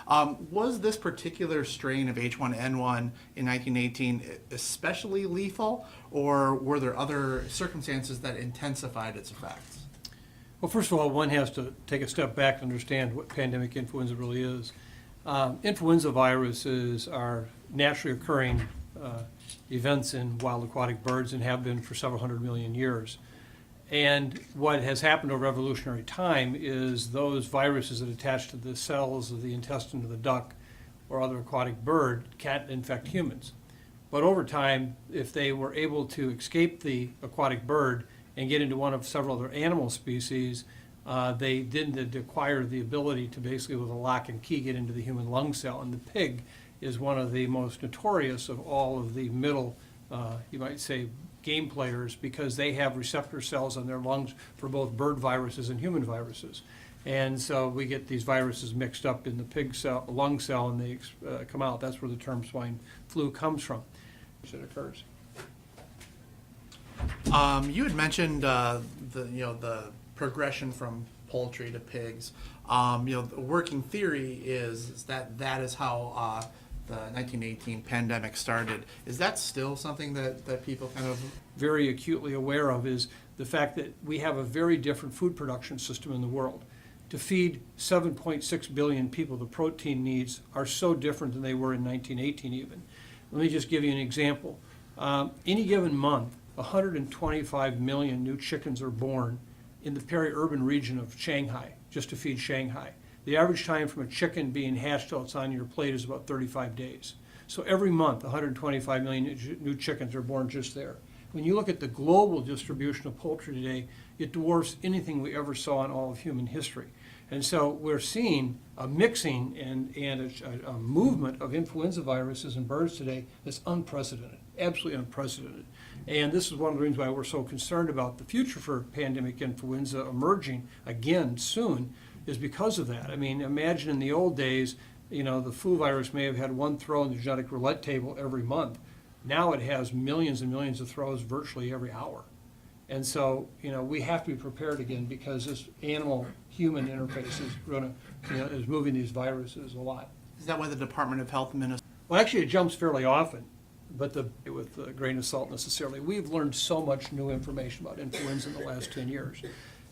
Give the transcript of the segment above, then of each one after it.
syndrome. Was this particular strain of H1N1 in 1918 especially lethal, or were there other circumstances that intensified its effects? Well, first of all, one has to take a step back to understand what pandemic influenza really is. Influenza viruses are naturally occurring events in wild aquatic birds and have been for several hundred million years. And what has happened over evolutionary time is those viruses that attach to the cells of the intestine of the duck or other aquatic bird can't infect humans. But over time, if they were able to escape the aquatic bird and get into one of several other animal species, they didn't acquire the ability to basically, with a lock and key, get into the human lung cell. And the pig is one of the most notorious of all of the middle, you might say, game players, because they have receptor cells on their lungs for both bird viruses and human viruses. And so we get these viruses mixed up in the pig cell, lung cell, and they come out. That's where the term swine flu comes from. It occurs. You had mentioned the progression from poultry to pigs. The working theory is that is how the 1918 pandemic started. Is that still something that people kind of very acutely aware of, is the fact that we have a very different food production system in the world. To feed 7.6 billion people, the protein needs are so different than they were in 1918 even. Let me just give you an example. Any given month, 125 million new chickens are born in the peri-urban region of Shanghai, just to feed Shanghai. The average time from a chicken being hatched till it's on your plate is about 35 days. So every month, 125 million new chickens are born just there. When you look at the global distribution of poultry today, it dwarfs anything we ever saw in all of human history. And so we're seeing a mixing and a movement of influenza viruses in birds today that's unprecedented, absolutely unprecedented. And this is one of the reasons why we're so concerned about the future for pandemic influenza emerging again soon, is because of that. I mean, imagine in the old days, the flu virus may have had one throw in the genetic roulette table every month. Now it has millions and millions of throws virtually every hour. And so, we have to be prepared again, because this animal-human interface is moving these viruses a lot. Is that why the Department of Health Ministry? Well, actually, it jumps fairly often, but with a grain of salt necessarily. We've learned so much new information about influenza in the last 10 years.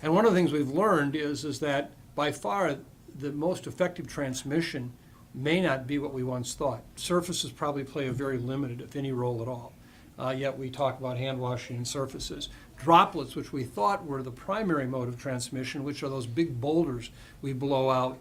And one of the things we've learned is that by far the most effective transmission may not be what we once thought. Surfaces probably play a very limited, if any, role at all. Yet we talk about hand washing and surfaces. Droplets, which we thought were the primary mode of transmission, which are those big boulders we blow out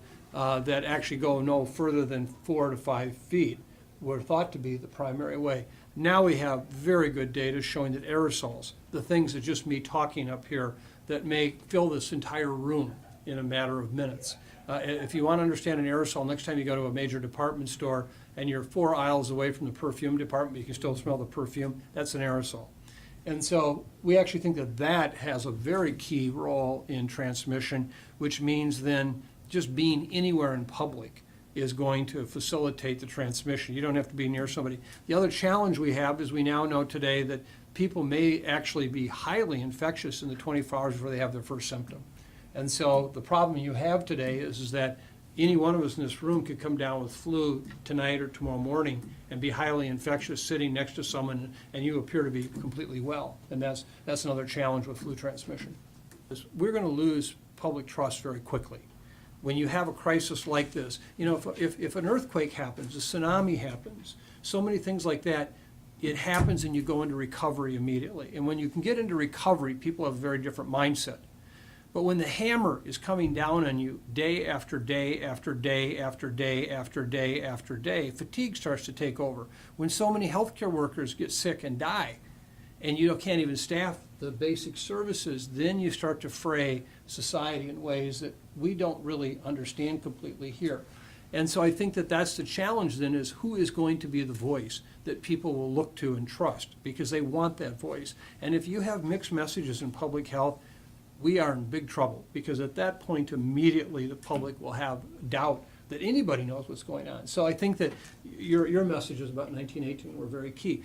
that actually go no further than 4 to 5 feet, were thought to be the primary way. Now we have very good data showing that aerosols, the things that just me talking up here, that may fill this entire room in a matter of minutes. If you want to understand an aerosol, next time you go to a major department store and you're 4 aisles away from the perfume department, but you can still smell the perfume, that's an aerosol. And so we actually think that has a very key role in transmission, which means then just being anywhere in public is going to facilitate the transmission. You don't have to be near somebody. The other challenge we have is we now know today that people may actually be highly infectious in the 24 hours before they have their first symptom. And so the problem you have today is that any one of us in this room could come down with flu tonight or tomorrow morning and be highly infectious sitting next to someone, and you appear to be completely well. And that's another challenge with flu transmission. We're going to lose public trust very quickly. When you have a crisis like this, if an earthquake happens, a tsunami happens, so many things like that, it happens and you go into recovery immediately. And when you can get into recovery, people have a very different mindset. But when the hammer is coming down on you day after day after day after day after day after day, fatigue starts to take over. When so many healthcare workers get sick and die, and you can't even staff the basic services, then you start to fray society in ways that we don't really understand completely here. And so I think that's the challenge then, is who is going to be the voice that people will look to and trust, because they want that voice. And if you have mixed messages in public health, we are in big trouble, because at that point immediately the public will have doubt that anybody knows what's going on. So I think that your messages about 1918 were very key.